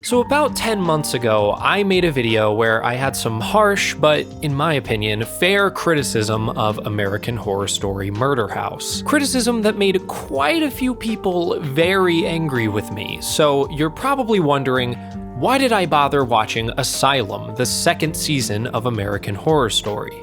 So about 10 months ago, I made a video where I had some harsh, but in my opinion, fair criticism of American Horror Story Murder House. Criticism that made quite a few people very angry with me. So you're probably wondering, why did I bother watching Asylum, the second season of American Horror Story?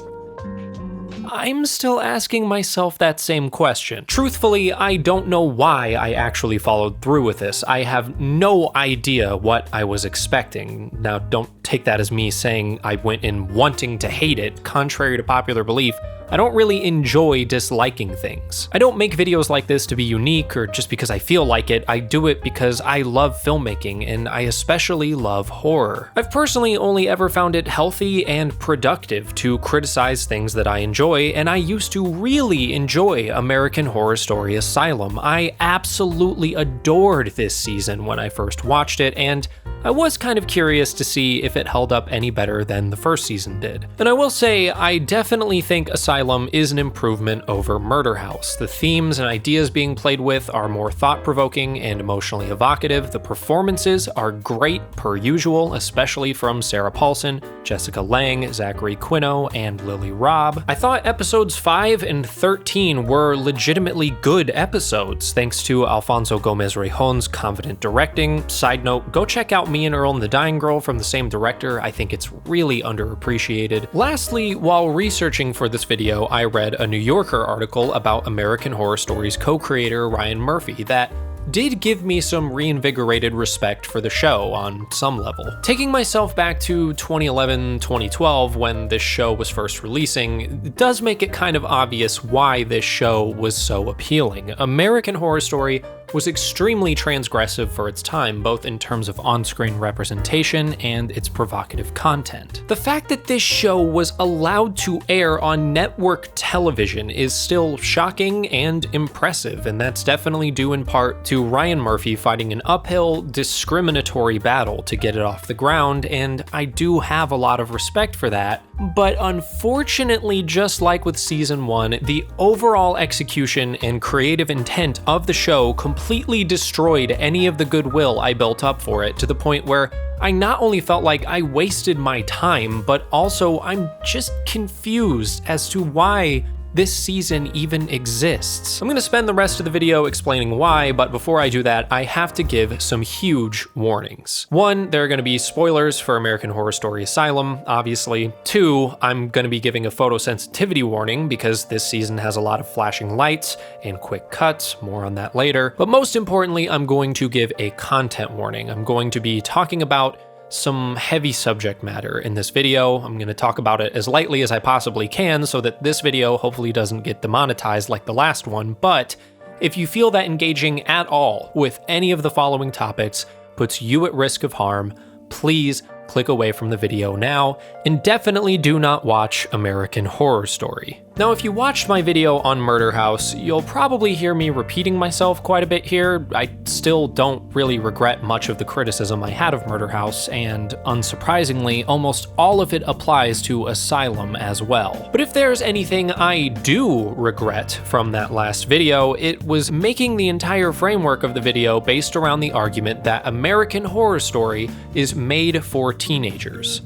I'm still asking myself that same question. Truthfully, I don't know why I actually followed through with this. I have no idea what I was expecting. Now, don't take that as me saying I went in wanting to hate it. Contrary to popular belief, I don't really enjoy disliking things. I don't make videos like this to be unique or just because I feel like it. I do it because I love filmmaking, and I especially love horror. I've personally only ever found it healthy and productive to criticize things that I enjoy, and I used to really enjoy American Horror Story Asylum. I absolutely adored this season when I first watched it, and I was kind of curious to see if it held up any better than the first season did. And I will say, I definitely think Asylum is an improvement over Murder House. The themes and ideas being played with are more thought-provoking and emotionally evocative. The performances are great per usual, especially from Sarah Paulson, Jessica Lange, Zachary Quinto, and Lily Rabe. I thought episodes 5 and 13 were legitimately good episodes, thanks to Alfonso Gomez-Rejon's confident directing. Side note, go check out Me and Earl and the Dying Girl from the same director. I think it's really underappreciated. Lastly, while researching for this video, I read a New Yorker article about American Horror Story's co-creator Ryan Murphy that did give me some reinvigorated respect for the show on some level. Taking myself back to 2011-2012 when this show was first releasing, it does make it kind of obvious why this show was so appealing. American Horror Story was extremely transgressive for its time, both in terms of on-screen representation and its provocative content. The fact that this show was allowed to air on network television is still shocking and impressive, and that's definitely due in part to Ryan Murphy fighting an uphill, discriminatory battle to get it off the ground, and I do have a lot of respect for that. But unfortunately, just like with season 1, the overall execution and creative intent of the show completely destroyed any of the goodwill I built up for it, to the point where I not only felt like I wasted my time, but also I'm just confused as to why this season even exists. I'm gonna spend the rest of the video explaining why, but before I do that, I have to give some huge warnings. 1, there are gonna be spoilers for American Horror Story Asylum, obviously. 2, I'm gonna be giving a photosensitivity warning because this season has a lot of flashing lights and quick cuts, more on that later. But most importantly, I'm going to give a content warning. I'm going to be talking about some heavy subject matter in this video. I'm going to talk about it as lightly as I possibly can so that this video hopefully doesn't get demonetized like the last one, but if you feel that engaging at all with any of the following topics puts you at risk of harm, please click away from the video now, and definitely do not watch American Horror Story. Now, if you watched my video on Murder House, you'll probably hear me repeating myself quite a bit here. I still don't really regret much of the criticism I had of Murder House, and unsurprisingly, almost all of it applies to Asylum as well. But if there's anything I do regret from that last video, it was making the entire framework of the video based around the argument that American Horror Story is made for teenagers.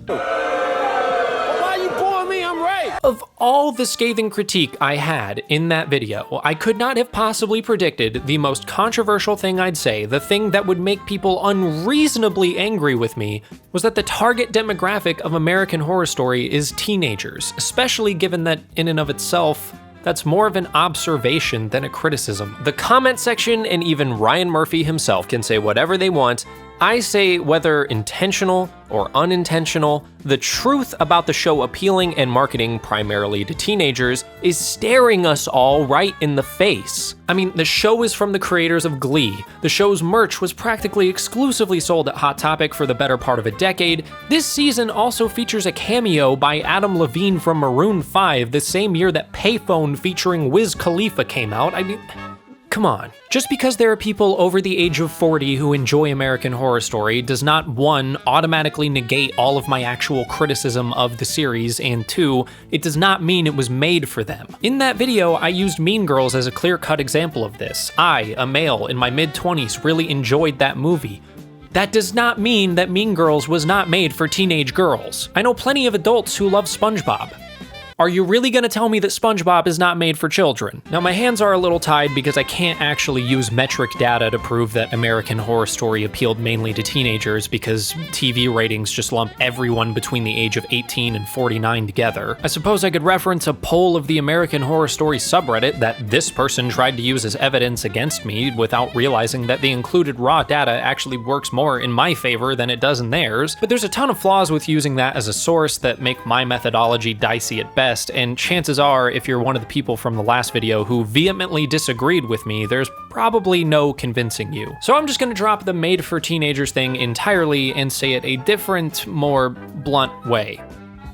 Of all the scathing critique I had in that video, I could not have possibly predicted the most controversial thing I'd say, the thing that would make people unreasonably angry with me, was that the target demographic of American Horror Story is teenagers, especially given that in and of itself, that's more of an observation than a criticism. The comment section and even Ryan Murphy himself can say whatever they want. I say, whether intentional or unintentional, the truth about the show appealing and marketing primarily to teenagers is staring us all right in the face. I mean, the show is from the creators of Glee. The show's merch was practically exclusively sold at Hot Topic for the better part of a decade. This season also features a cameo by Adam Levine from Maroon 5, the same year that Payphone featuring Wiz Khalifa came out. I mean, come on. Just because there are people over the age of 40 who enjoy American Horror Story does not, 1, automatically negate all of my actual criticism of the series, and 2, it does not mean it was made for them. In that video, I used Mean Girls as a clear-cut example of this. I, a male in my mid-20s, really enjoyed that movie. That does not mean that Mean Girls was not made for teenage girls. I know plenty of adults who love SpongeBob. Are you really gonna tell me that SpongeBob is not made for children? Now, my hands are a little tied because I can't actually use metric data to prove that American Horror Story appealed mainly to teenagers because TV ratings just lump everyone between the age of 18 and 49 together. I suppose I could reference a poll of the American Horror Story subreddit that this person tried to use as evidence against me without realizing that the included raw data actually works more in my favor than it does in theirs. But there's a ton of flaws with using that as a source that make my methodology dicey at best. And chances are, if you're one of the people from the last video who vehemently disagreed with me, there's probably no convincing you. So I'm just gonna drop the made for teenagers thing entirely and say it a different, more blunt way.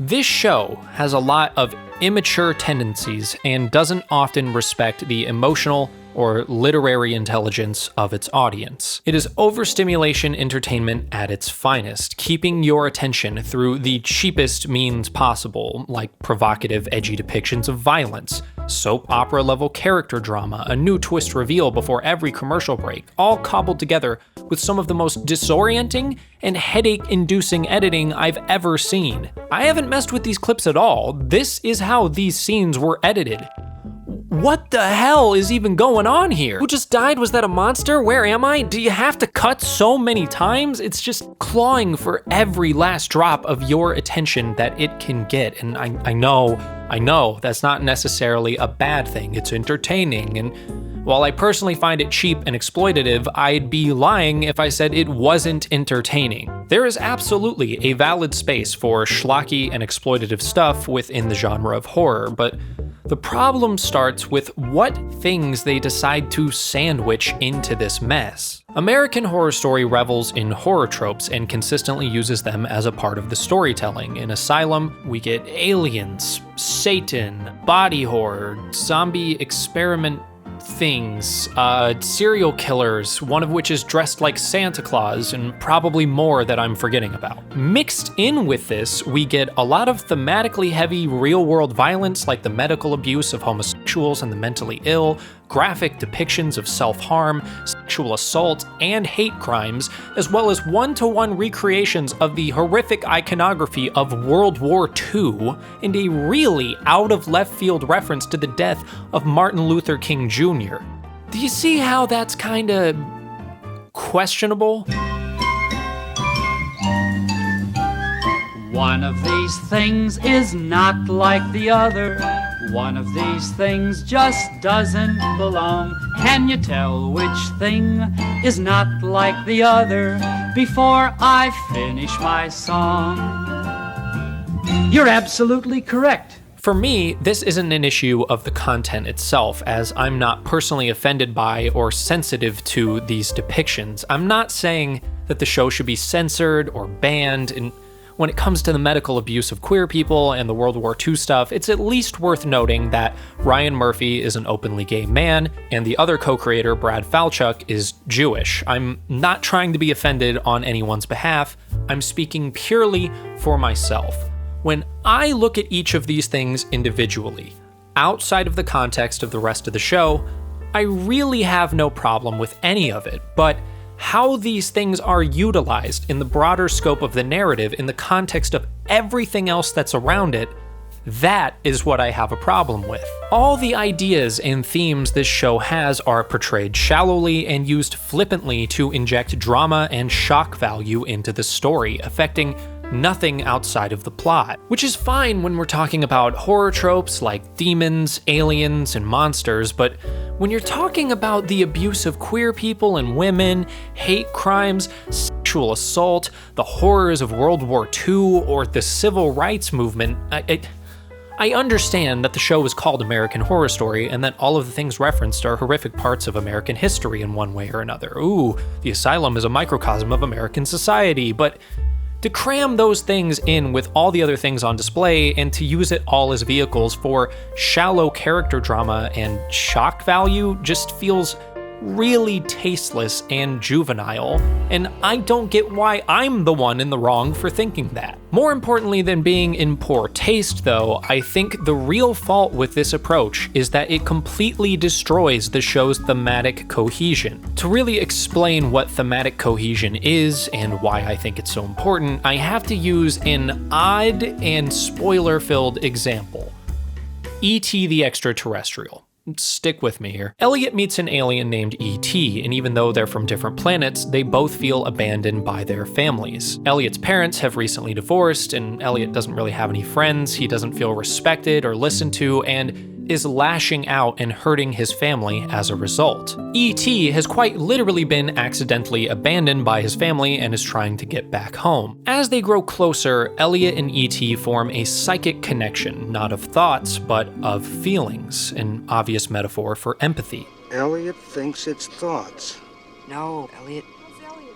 This show has a lot of immature tendencies and doesn't often respect the emotional or literary intelligence of its audience. It is overstimulation entertainment at its finest, keeping your attention through the cheapest means possible, like provocative, edgy depictions of violence, soap opera level character drama, a new twist reveal before every commercial break, all cobbled together with some of the most disorienting and headache-inducing editing I've ever seen. I haven't messed with these clips at all. This is how these scenes were edited. What the hell is even going on here? Who just died? Was that a monster? Where am I? Do you have to cut so many times? It's just clawing for every last drop of your attention that it can get. And I know that's not necessarily a bad thing. It's entertaining. And while I personally find it cheap and exploitative, I'd be lying if I said it wasn't entertaining. There is absolutely a valid space for schlocky and exploitative stuff within the genre of horror, but the problem starts with what things they decide to sandwich into this mess. American Horror Story revels in horror tropes and consistently uses them as a part of the storytelling. In Asylum, we get aliens, Satan, body horror, zombie experiment things, serial killers, one of which is dressed like Santa Claus, and probably more that I'm forgetting about. Mixed in with this, we get a lot of thematically heavy real-world violence like the medical abuse of homosexuals and the mentally ill, graphic depictions of self-harm, sexual assault, and hate crimes, as well as one-to-one recreations of the horrific iconography of World War II, and a really out-of-left-field reference to the death of Martin Luther King Jr. Do you see how that's kinda questionable? One of these things is not like the other. One of these things just doesn't belong. Can you tell which thing is not like the other before I finish my song? You're absolutely correct. For me, this isn't an issue of the content itself, as I'm not personally offended by or sensitive to these depictions. I'm not saying that the show should be censored or banned, and when it comes to the medical abuse of queer people and the World War II stuff, it's at least worth noting that Ryan Murphy is an openly gay man, and the other co-creator, Brad Falchuk, is Jewish. I'm not trying to be offended on anyone's behalf. I'm speaking purely for myself. When I look at each of these things individually, outside of the context of the rest of the show, I really have no problem with any of it, but how these things are utilized in the broader scope of the narrative in the context of everything else that's around it, that is what I have a problem with. All the ideas and themes this show has are portrayed shallowly and used flippantly to inject drama and shock value into the story, affecting nothing outside of the plot. Which is fine when we're talking about horror tropes like demons, aliens, and monsters, but when you're talking about the abuse of queer people and women, hate crimes, sexual assault, the horrors of World War II, or the civil rights movement, I understand that the show is called American Horror Story and that all of the things referenced are horrific parts of American history in one way or another. Ooh, the Asylum is a microcosm of American society, but to cram those things in with all the other things on display and to use it all as vehicles for shallow character drama and shock value just feels really tasteless and juvenile, and I don't get why I'm the one in the wrong for thinking that. More importantly than being in poor taste, though, I think the real fault with this approach is that it completely destroys the show's thematic cohesion. To really explain what thematic cohesion is and why I think it's so important, I have to use an odd and spoiler-filled example. E.T. the Extraterrestrial. Stick with me here. Elliot meets an alien named E.T., and even though they're from different planets, they both feel abandoned by their families. Elliot's parents have recently divorced, and Elliot doesn't really have any friends, he doesn't feel respected or listened to, and is lashing out and hurting his family as a result. E.T. has quite literally been accidentally abandoned by his family and is trying to get back home. As they grow closer, Elliot and E.T. form a psychic connection, not of thoughts, but of feelings, an obvious metaphor for empathy. Elliot thinks it's thoughts. No,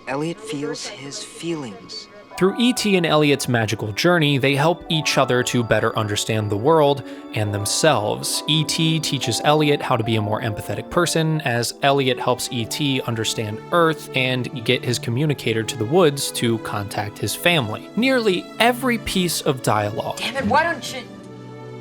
Elliot feels his feelings. Through E.T. and Elliot's magical journey, they help each other to better understand the world and themselves. E.T. teaches Elliot how to be a more empathetic person, as Elliot helps E.T. understand Earth and get his communicator to the woods to contact his family. Nearly every piece of dialogue, Damn it, why don't you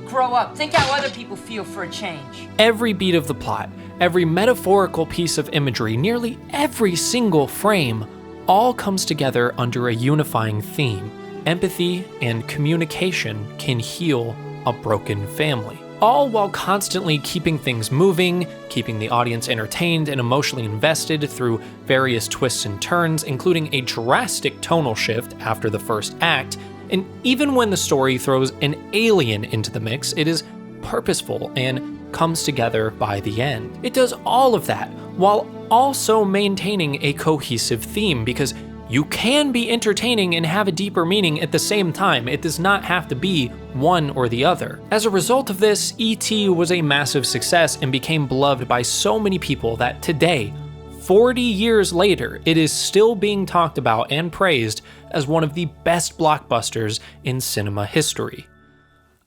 grow up? Think how other people feel for a change. every beat of the plot, every metaphorical piece of imagery, nearly every single frame, all comes together under a unifying theme. Empathy and communication can heal a broken family. All while constantly keeping things moving, keeping the audience entertained and emotionally invested through various twists and turns, including a drastic tonal shift after the first act. And even when the story throws an alien into the mix, it is purposeful and comes together by the end. It does all of that while also maintaining a cohesive theme, because you can be entertaining and have a deeper meaning at the same time. It does not have to be one or the other. As a result of this, E.T. was a massive success and became beloved by so many people that today, 40 years later, it is still being talked about and praised as one of the best blockbusters in cinema history.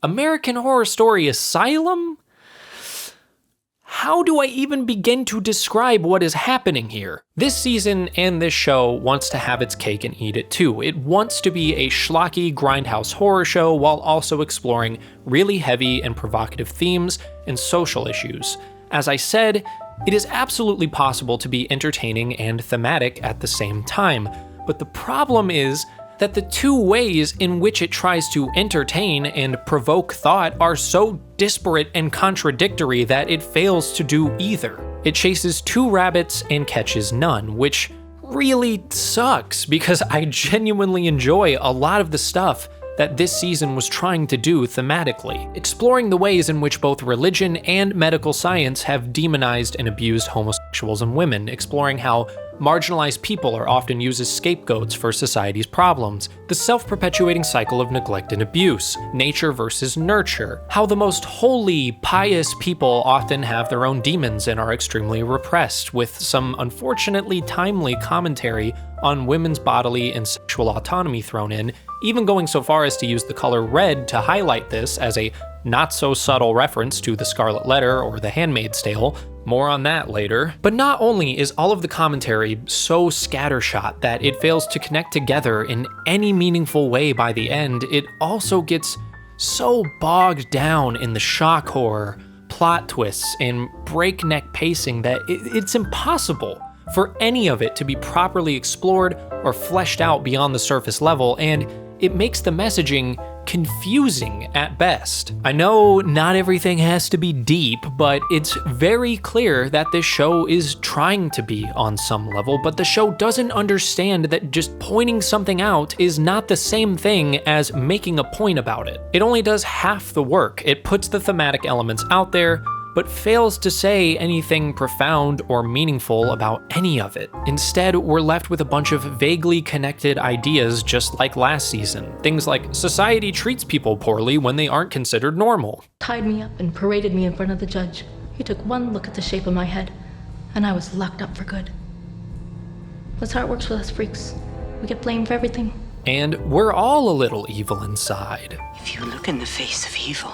American Horror Story Asylum? How do I even begin to describe what is happening here? This season and this show wants to have its cake and eat it too. It wants to be a schlocky grindhouse horror show while also exploring really heavy and provocative themes and social issues. As I said, it is absolutely possible to be entertaining and thematic at the same time, but the problem is that the two ways in which it tries to entertain and provoke thought are so disparate and contradictory that it fails to do either. It chases two rabbits and catches none, which really sucks because I genuinely enjoy a lot of the stuff that this season was trying to do thematically, exploring the ways in which both religion and medical science have demonized and abused homosexuals and women, exploring how marginalized people are often used as scapegoats for society's problems, the self-perpetuating cycle of neglect and abuse, nature versus nurture, how the most holy, pious people often have their own demons and are extremely repressed, with some unfortunately timely commentary on women's bodily and sexual autonomy thrown in, even going so far as to use the color red to highlight this as a not-so-subtle reference to The Scarlet Letter or The Handmaid's Tale. More on that later. But not only is all of the commentary so scattershot that it fails to connect together in any meaningful way by the end, it also gets so bogged down in the shock horror, plot twists, and breakneck pacing that it's impossible for any of it to be properly explored or fleshed out beyond the surface level, and it makes the messaging confusing at best. I know not everything has to be deep, but it's very clear that this show is trying to be on some level, but the show doesn't understand that just pointing something out is not the same thing as making a point about it. It only does half the work. It puts the thematic elements out there, but fails to say anything profound or meaningful about any of it. Instead, we're left with a bunch of vaguely connected ideas just like last season. Things like society treats people poorly when they aren't considered normal. Tied me up and paraded me in front of the judge. He took one look at the shape of my head, and I was locked up for good. That's how it works with us freaks. We get blamed for everything. And we're all a little evil inside. If you look in the face of evil,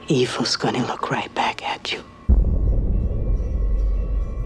evil's gonna look right back at you.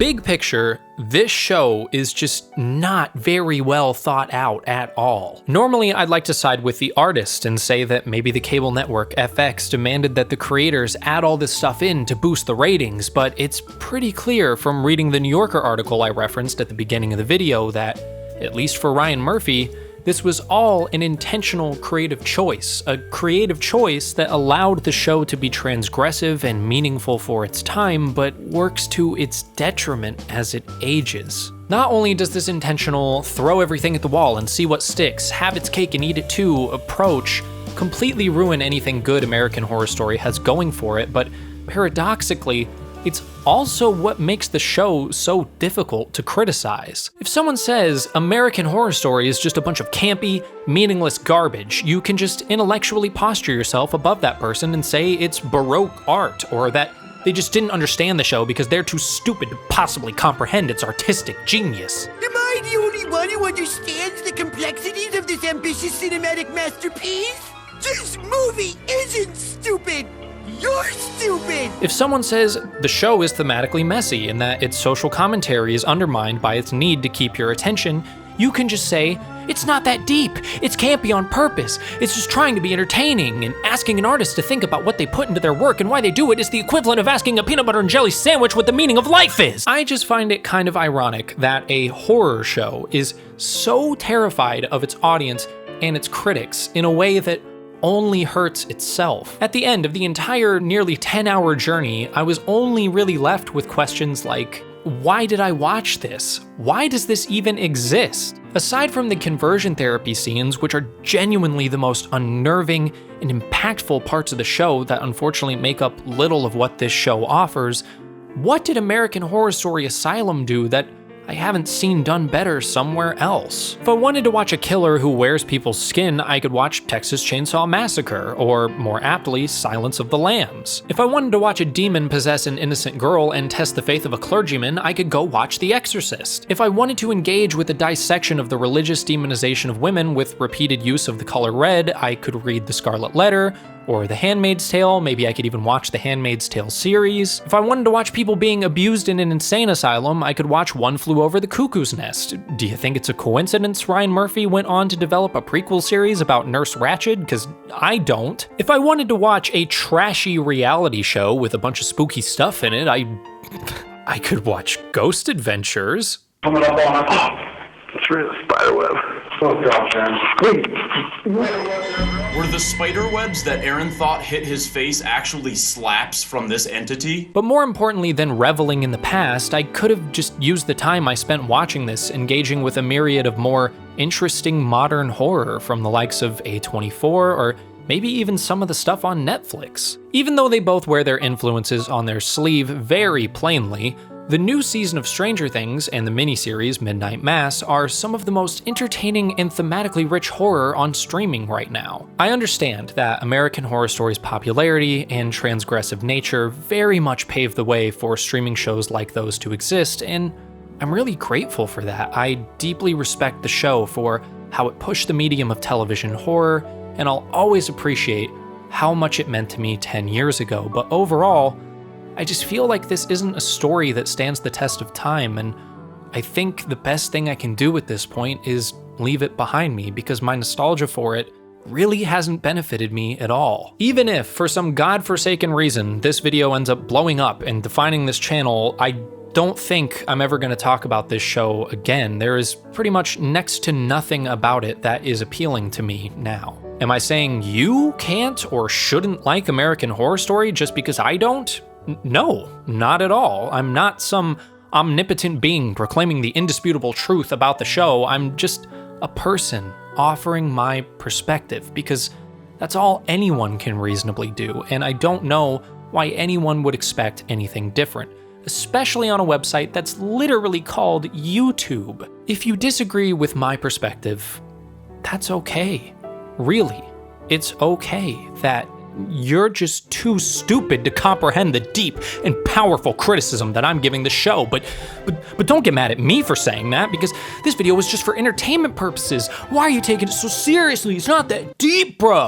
big picture, this show is just not very well thought out at all. Normally, I'd like to side with the artist and say that maybe the cable network FX demanded that the creators add all this stuff in to boost the ratings, but it's pretty clear from reading the New Yorker article I referenced at the beginning of the video that, at least for Ryan Murphy, this was all an intentional creative choice, a creative choice that allowed the show to be transgressive and meaningful for its time, but works to its detriment as it ages. Not only does this intentional throw everything at the wall and see what sticks, have its cake and eat it too approach completely ruin anything good American Horror Story has going for it, but paradoxically, it's also what makes the show so difficult to criticize. If someone says American Horror Story is just a bunch of campy, meaningless garbage, you can just intellectually posture yourself above that person and say it's Baroque art, or that they just didn't understand the show because they're too stupid to possibly comprehend its artistic genius. Am I the only one who understands the complexities of this ambitious cinematic masterpiece? This movie isn't stupid! You're stupid! If someone says the show is thematically messy and that its social commentary is undermined by its need to keep your attention, you can just say, it's not that deep, it's campy on purpose, it's just trying to be entertaining, and asking an artist to think about what they put into their work and why they do it is the equivalent of asking a peanut butter and jelly sandwich what the meaning of life is. I just find it kind of ironic that a horror show is so terrified of its audience and its critics in a way that only hurts itself. At the end of the entire nearly 10-hour journey, I was only really left with questions like, why did I watch this? Why does this even exist? Aside from the conversion therapy scenes, which are genuinely the most unnerving and impactful parts of the show that unfortunately make up little of what this show offers, what did American Horror Story Asylum do that I haven't seen done better somewhere else? If I wanted to watch a killer who wears people's skin, I could watch Texas Chainsaw Massacre, or more aptly, Silence of the Lambs. If I wanted to watch a demon possess an innocent girl and test the faith of a clergyman, I could go watch The Exorcist. If I wanted to engage with a dissection of the religious demonization of women with repeated use of the color red, I could read The Scarlet Letter, or The Handmaid's Tale. Maybe I could even watch the Handmaid's Tale series. If I wanted to watch people being abused in an insane asylum, I could watch One Flew Over the Cuckoo's Nest. Do you think it's a coincidence Ryan Murphy went on to develop a prequel series about Nurse Ratched? Because I don't. If I wanted to watch a trashy reality show with a bunch of spooky stuff in it, I could watch Ghost Adventures. Coming up on us. It's really a spider web. Oh God, man. Were the spider webs that Aaron thought hit his face actually slaps from this entity? But more importantly than reveling in the past, I could have just used the time I spent watching this engaging with a myriad of more interesting modern horror from the likes of A24 or maybe even some of the stuff on Netflix. Even though they both wear their influences on their sleeve very plainly, the new season of Stranger Things and the miniseries Midnight Mass are some of the most entertaining and thematically rich horror on streaming right now. I understand that American Horror Story's popularity and transgressive nature very much paved the way for streaming shows like those to exist, and I'm really grateful for that. I deeply respect the show for how it pushed the medium of television horror, and I'll always appreciate how much it meant to me 10 years ago, but overall, I just feel like this isn't a story that stands the test of time, and I think the best thing I can do at this point is leave it behind me because my nostalgia for it really hasn't benefited me at all. Even if, for some godforsaken reason, this video ends up blowing up and defining this channel, I don't think I'm ever going to talk about this show again. There is pretty much next to nothing about it that is appealing to me now. Am I saying you can't or shouldn't like American Horror Story just because I don't? No, not at all. I'm not some omnipotent being proclaiming the indisputable truth about the show. I'm just a person offering my perspective because that's all anyone can reasonably do, and I don't know why anyone would expect anything different, especially on a website that's literally called YouTube. If you disagree with my perspective, that's okay. Really, it's okay that you're just too stupid to comprehend the deep and powerful criticism that I'm giving the show, but don't get mad at me for saying that, because this video was just for entertainment purposes. Why are you taking it so seriously? It's not that deep, bro.